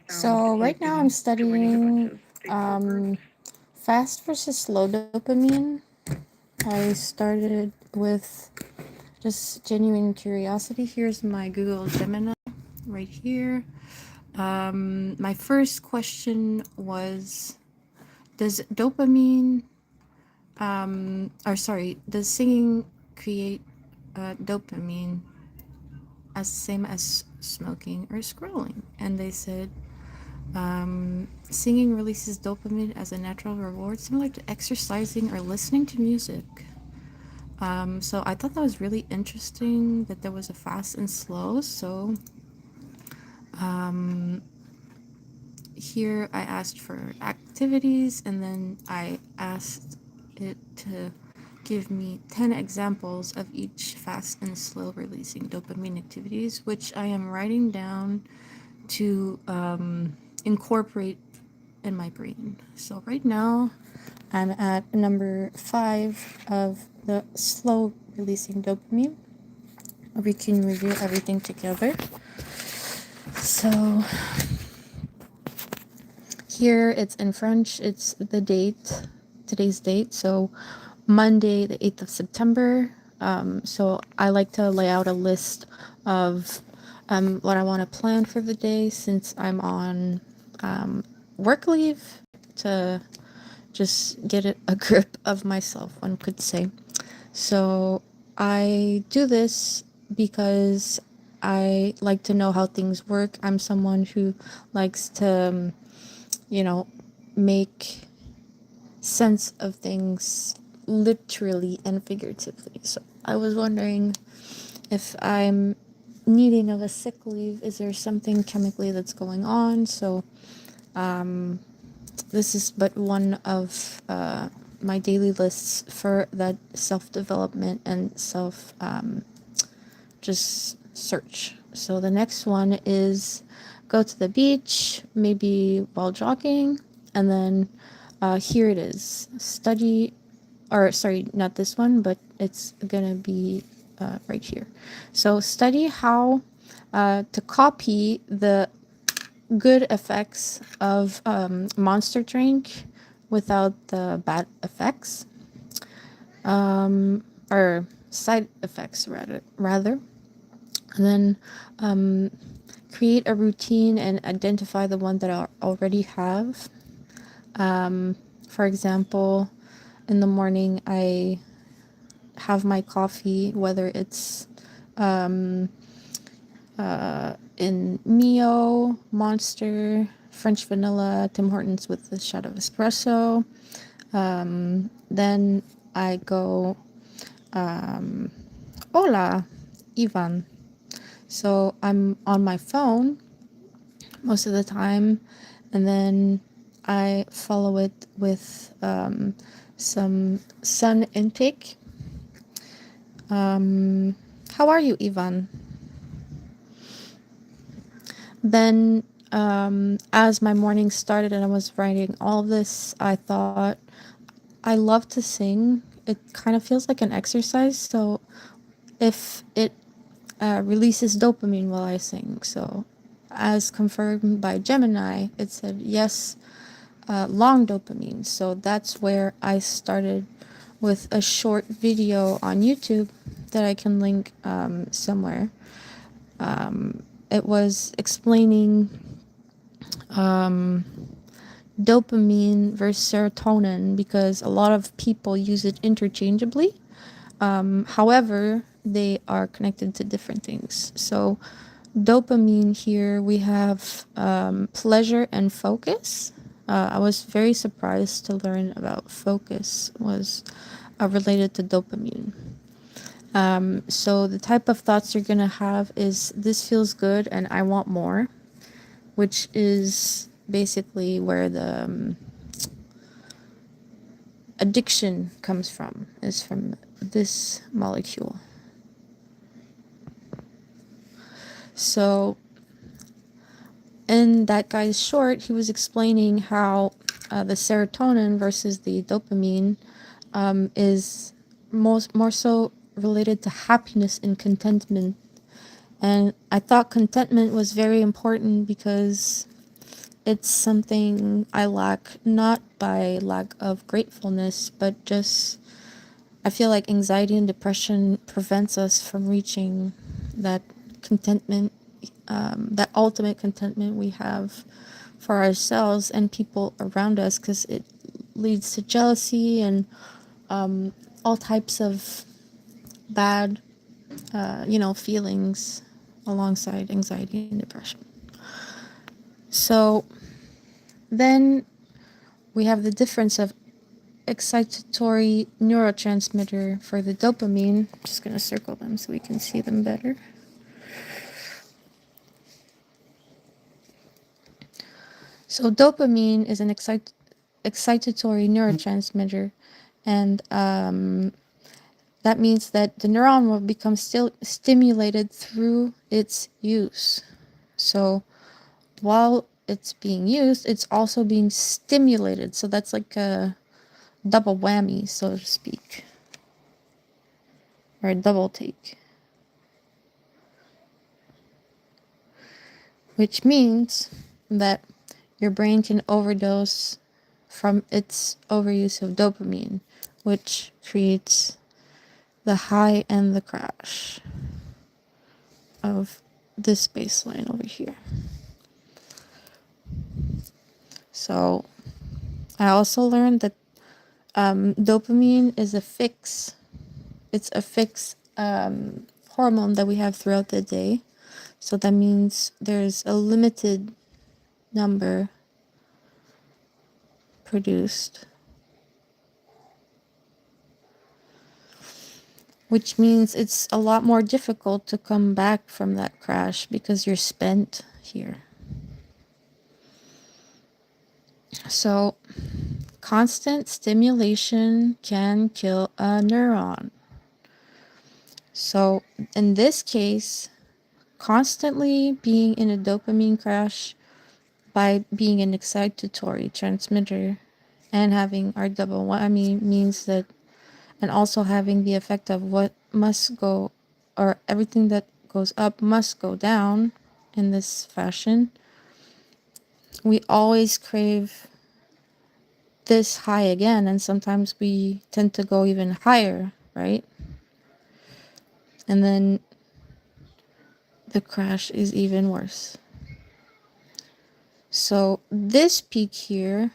So right now I'm studying fast versus slow dopamine. I started with just genuine curiosity. Here's my Google Gemini right here. My first question was, does dopamine, does singing create dopamine as same as smoking or scrolling? And they said, singing releases dopamine as a natural reward, similar to exercising or listening to music. So I thought that was really interesting that there was a fast and slow. So here I asked for activities, and then I asked it to give me 10 examples of each fast and slow releasing dopamine activities, which I am writing down to incorporate in my brain. So right now I'm at number 5 of the slow releasing dopamine. We can review everything together. So here it's in French, it's the date, today's date, so Monday the 8th of September. So I like to lay out a list of what I want to plan for the day since I'm on work leave, to just get a grip of myself, one could say. So I do this because I like to know how things work. I'm someone who likes to, make sense of things literally and figuratively. So I was wondering, if I'm needing of a sick leave, is there something chemically that's going on? So this is but one of my daily lists for that self-development and just search. So the next one is go to the beach, maybe while jogging, and then here it is, study, or sorry, not this one, but it's gonna be right here. So study how to copy the good effects of Monster drink without the bad effects, or side effects rather. And then create a routine and identify the one that I already have. For example, in the morning I have my coffee, whether it's in Mio, Monster, French vanilla, Tim Hortons with a shot of espresso. Then I go, hola, Ivan. So I'm on my phone most of the time, and then I follow it with some sun intake. How are you, Ivan? Then as my morning started and I was writing all of this, I thought, I love to sing. It kind of feels like an exercise. So if it releases dopamine while I sing. So as confirmed by Gemini, it said yes, long dopamine. So that's where I started with a short video on YouTube that I can link somewhere. It was explaining dopamine versus serotonin, because a lot of people use it interchangeably. However, they are connected to different things. So dopamine, here we have pleasure and focus. I was very surprised to learn about focus was related to dopamine. So the type of thoughts you're gonna have is, this feels good and I want more, which is basically where the addiction comes from, is from this molecule. So in that guy's short, he was explaining how the serotonin versus the dopamine is more so related to happiness and contentment, And I thought contentment was very important because it's something I lack, not by lack of gratefulness, but just I feel like anxiety and depression prevents us from reaching that contentment, that ultimate contentment we have for ourselves and people around us, because it leads to jealousy and all types of bad, feelings alongside anxiety and depression. So then we have the difference of excitatory neurotransmitter for the dopamine. I'm just going to circle them so we can see them better. So dopamine is an excitatory neurotransmitter, and that means that the neuron will become still stimulated through its use. So while it's being used, it's also being stimulated. So that's like a double whammy, so to speak, or a double take. Which means that your brain can overdose from its overuse of dopamine, which creates the high and the crash of this baseline over here. So I also learned that dopamine is a fix. It's a fixed hormone that we have throughout the day. So that means there's a limited number produced, which means it's a lot more difficult to come back from that crash because you're spent here. So constant stimulation can kill a neuron. So in this case, constantly being in a dopamine crash by being an excitatory transmitter and having our double whammy means that, and also having the effect of what must go, or everything that goes up must go down in this fashion. We always crave this high again, and sometimes we tend to go even higher, right? And then the crash is even worse. So this peak here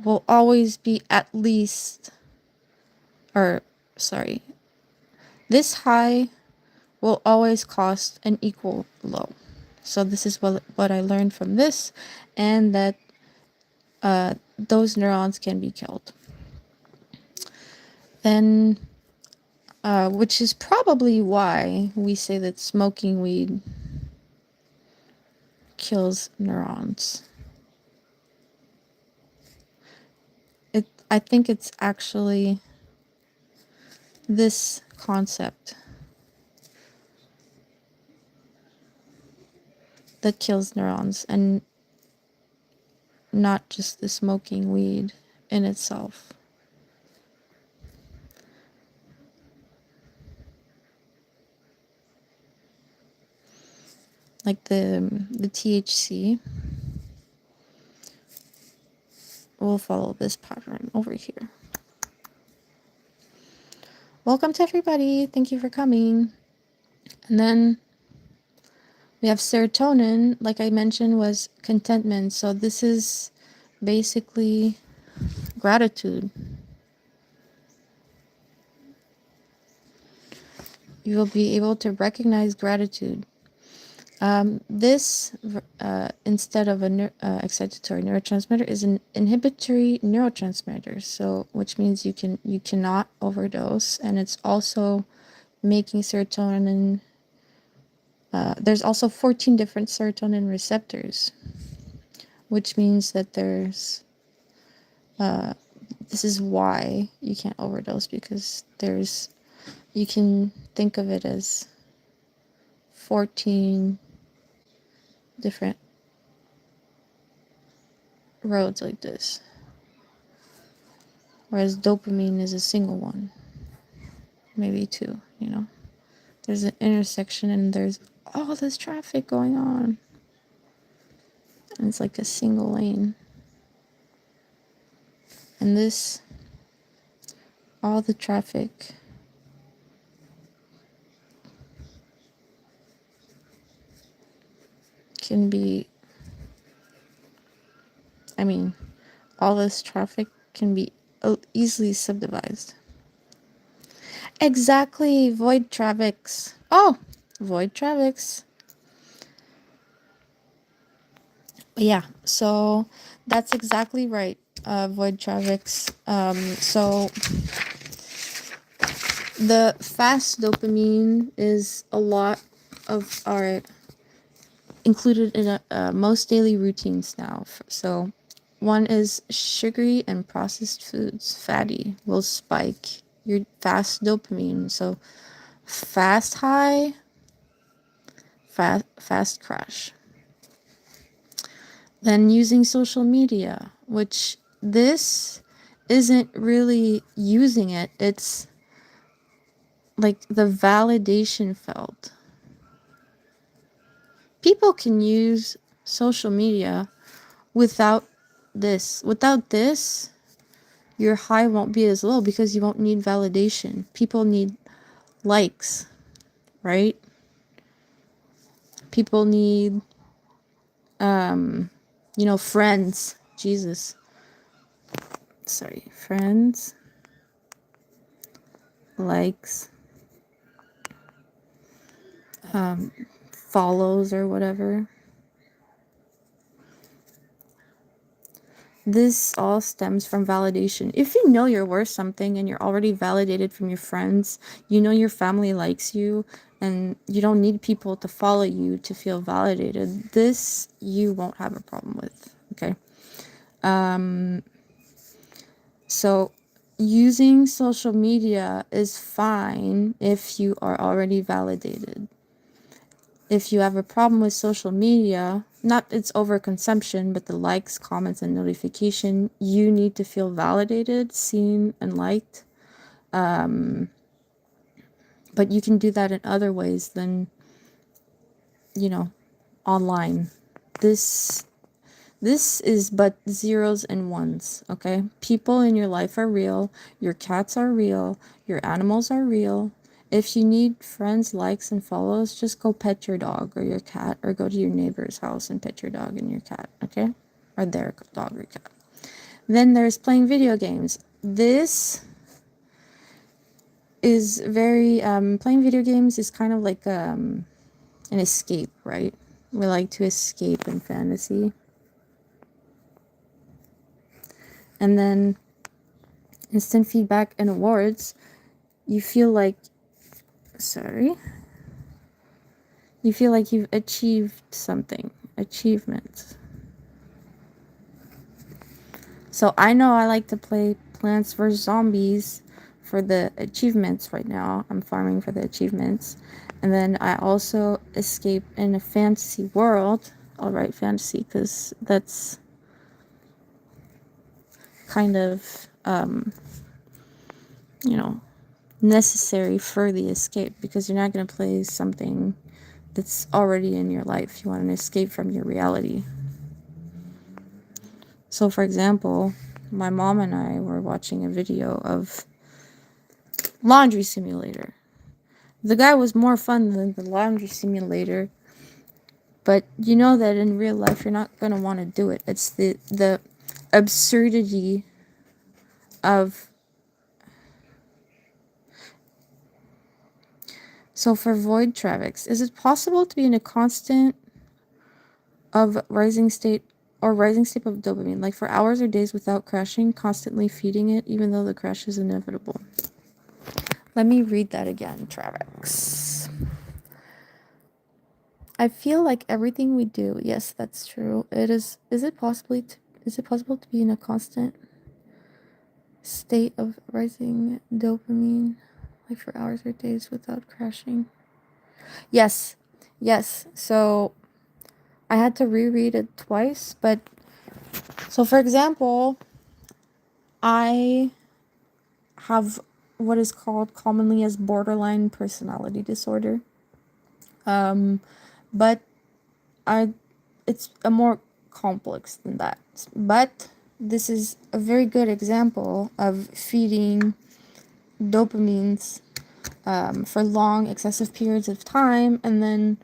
will always be at least, or sorry, this high will always cost an equal low. So this is what I learned from this, and that those neurons can be killed. Then, which is probably why we say that smoking weed kills neurons. I think it's actually this concept that kills neurons, and not just the smoking weed in itself. Like the THC will follow this pattern over here. Welcome to everybody. Thank you for coming. And then we have serotonin, like I mentioned, was contentment. So this is basically gratitude. You will be able to recognize gratitude. This, instead of an excitatory neurotransmitter, is an inhibitory neurotransmitter. So, which means you cannot overdose, and it's also making serotonin. There's also 14 different serotonin receptors, which means that there's. This is why you can't overdose, because you can think of it as 14 different roads like this, whereas dopamine is a single one, maybe two. There's an intersection, and there's all this traffic going on. And it's like a single lane. And this, all the traffic can be, I mean, all this traffic can be easily subdivided. Exactly, void traffics. Oh, void traffics. Yeah, so that's exactly right. Void traffics. So the fast dopamine is a lot of our included in most daily routines now. So one is sugary and processed foods, fatty, will spike your fast dopamine. So fast high, fast crash. Then using social media, which this isn't really using it, it's like the validation felt. People can use social media without this. Without this, your high won't be as low because you won't need validation. People need likes, right? People need, friends. Jesus. Sorry, friends, likes, follows or whatever. This all stems from validation. If you know you're worth something and you're already validated from your friends, you know your family likes you, and you don't need people to follow you to feel validated, this you won't have a problem with, okay? So using social media is fine if you are already validated. If you have a problem with social media, not its overconsumption, but the likes, comments, and notification, you need to feel validated, seen, and liked. But you can do that in other ways than, online. This is but zeros and ones, okay? People in your life are real. Your cats are real. Your animals are real. If you need friends, likes, and follows, just go pet your dog or your cat, or go to your neighbor's house and pet your dog and your cat, okay? Or their dog or cat. Then there's playing video games. This is very, playing video games is kind of like an escape, right? We like to escape in fantasy. And then instant feedback and awards, you feel like you've achieved something. Achievements. So I know I like to play Plants vs. Zombies for the achievements right now. I'm farming for the achievements. And then I also escape in a fantasy world. I'll write fantasy because that's kind of, necessary for the escape, because you're not going to play something that's already in your life. You want an escape from your reality. So, for example, my mom and I were watching a video of Laundry Simulator. The guy was more fun than the Laundry Simulator, but you know that in real life you're not going to want to do it. It's the absurdity of... So for void traffics, is it possible to be in a constant of rising state of dopamine, like for hours or days without crashing, constantly feeding it, even though the crash is inevitable? Let me read that again, traffics. I feel like everything we do, yes, that's true. Is it possible to be in a constant state of rising dopamine, like for hours or days without crashing? Yes. So I had to reread it twice, but so for example, I have what is called commonly as borderline personality disorder. Um, but I it's a more complex than that. But this is a very good example of feeding dopamines for long, excessive periods of time, and then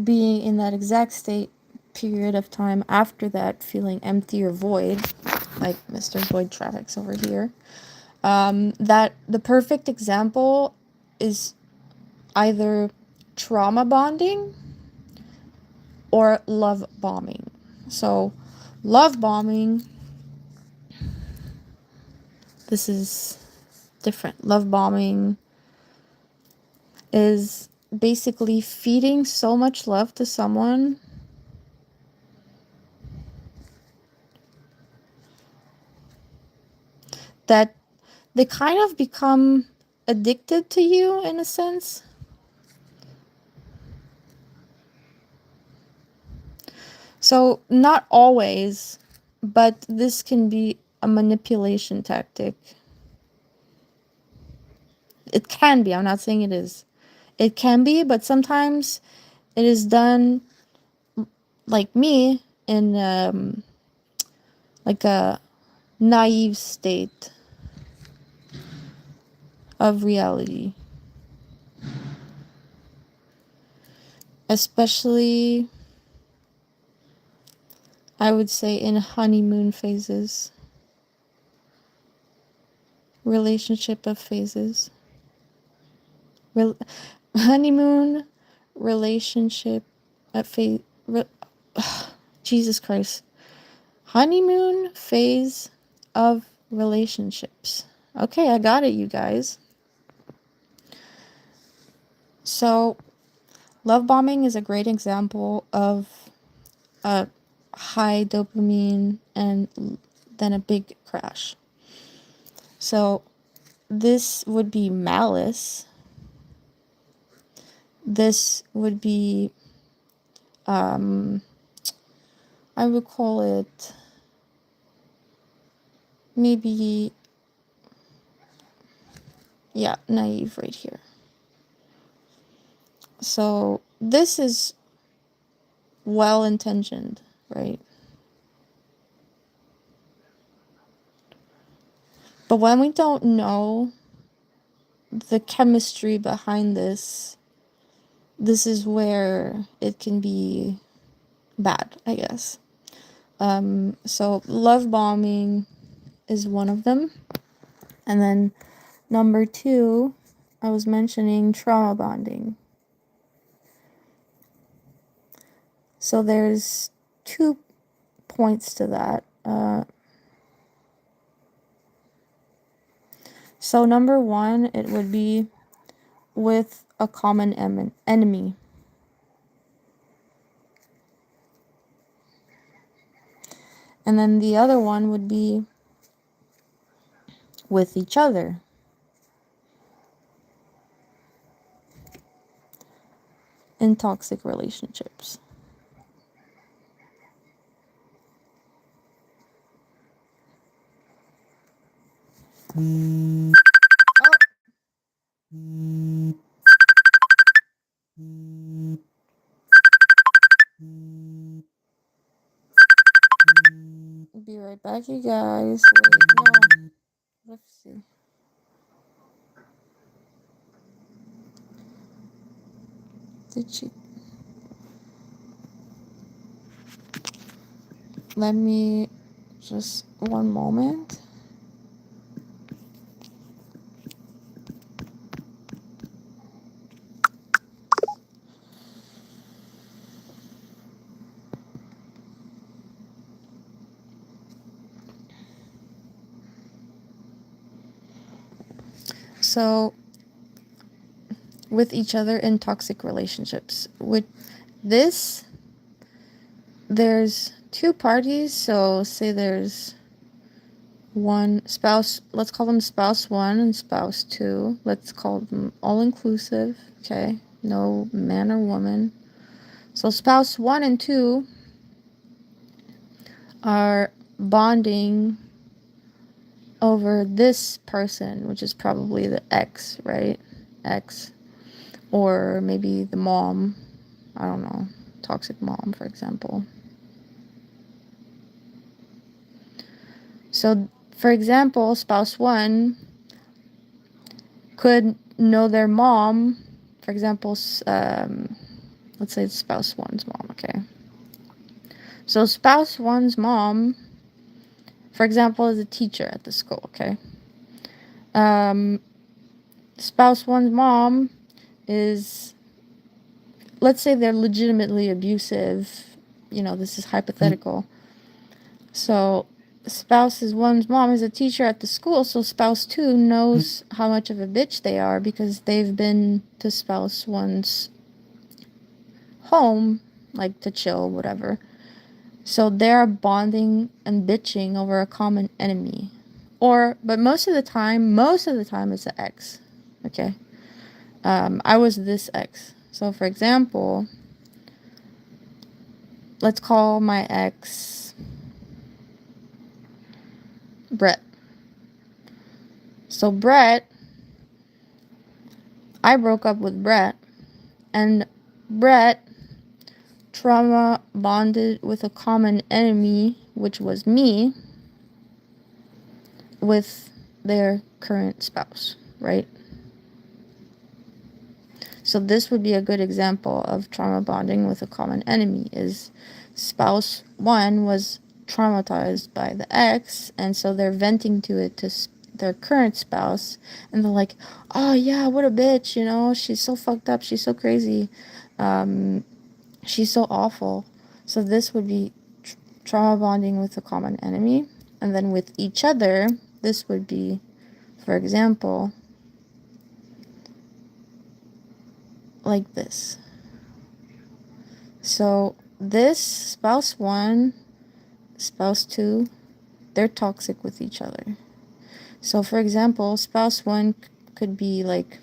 being in that exact state period of time after that, feeling empty or void, like Mr. Void Traffic's over here. That the perfect example is either trauma bonding or love bombing. So, love bombing, this is different. Love bombing is basically feeding so much love to someone that they kind of become addicted to you in a sense. So, not always, but this can be a manipulation tactic. It can be, I'm not saying it is. It can be, but sometimes it is done like me in like a naive state of reality. Especially, I would say, in honeymoon phases, relationship of phases. Rel- honeymoon relationship at phase. Jesus Christ. Honeymoon phase of relationships. Okay, I got it, you guys. So, love bombing is a great example of a high dopamine and then a big crash. So, this would be malice. This would be, I would call it maybe, yeah, naive right here. So, this is well intentioned, right? But when we don't know the chemistry behind this is where it can be bad, I guess. So love bombing is one of them. And then number 2, I was mentioning trauma bonding. So there's 2 points to that. So number 1, it would be with a common enemy. And then the other one would be with each other. In toxic relationships. Oh. Be right back, you guys. Wait, no. Let's see. Did she? Let me just one moment. So, with each other in toxic relationships. With this, there's 2 parties. So, say there's one spouse, let's call them spouse 1 and spouse 2. Let's call them all inclusive, okay? No man or woman. So, spouse 1 and 2 are bonding over this person, which is probably the ex, right? Ex. Or maybe the mom. I don't know, toxic mom, for example. So, for example, spouse one could know their mom. For example, let's say it's spouse one's mom, okay? So, spouse one's mom, for example, is a teacher at the school, okay? Um, spouse one's mom is, let's say they're legitimately abusive. This is hypothetical. So, spouse's one's mom is a teacher at the school, so spouse two knows how much of a bitch they are because they've been to spouse one's home, like to chill, whatever. So they're bonding and bitching over a common enemy. But most of the time it's an ex. Okay. I was this ex. So for example, let's call my ex Brett. So I broke up with Brett, and Brett trauma bonded with a common enemy, which was me, with their current spouse, right? So this would be a good example of trauma bonding with a common enemy. Is spouse one was traumatized by the ex, and so they're venting to it to their current spouse, and they're like, oh yeah, what a bitch, she's so fucked up, she's so crazy, she's so awful. So this would be trauma bonding with a common enemy. And then with each other, this would be, for example, like this. So this spouse one, spouse two, they're toxic with each other. So for example, spouse one could be like,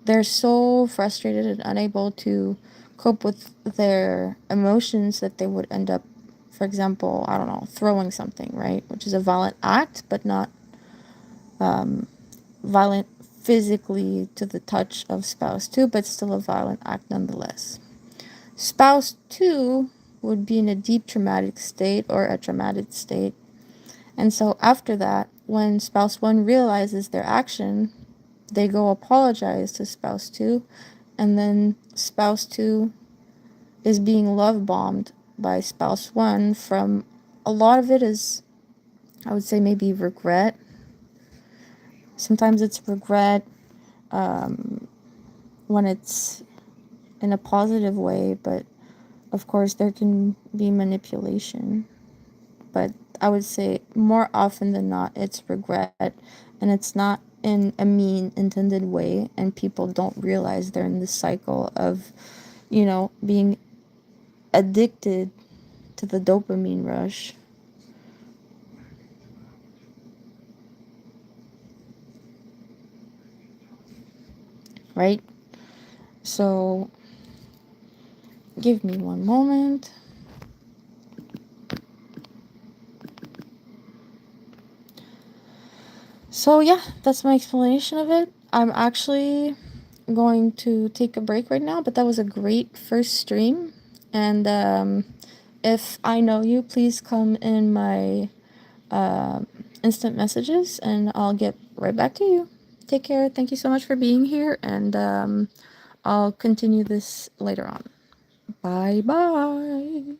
they're so frustrated and unable to cope with their emotions that they would end up, for example, I don't know, throwing something, right? Which is a violent act, but not violent physically to the touch of spouse two, but still a violent act nonetheless. Spouse two would be in a deep traumatic state or a traumatic state. And so after that, when spouse one realizes their action, they go apologize to spouse two, and then spouse two is being love bombed by spouse one from, a lot of it is, I would say, maybe regret. Sometimes it's regret when it's in a positive way, but of course there can be manipulation. But I would say more often than not, it's regret, and it's not in a mean intended way, and people don't realize they're in this cycle of, being addicted to the dopamine rush. Right? So, give me one moment. So, yeah, that's my explanation of it. I'm actually going to take a break right now, but that was a great first stream. And if I know you, please come in my instant messages and I'll get right back to you. Take care. Thank you so much for being here, and I'll continue this later on. Bye bye.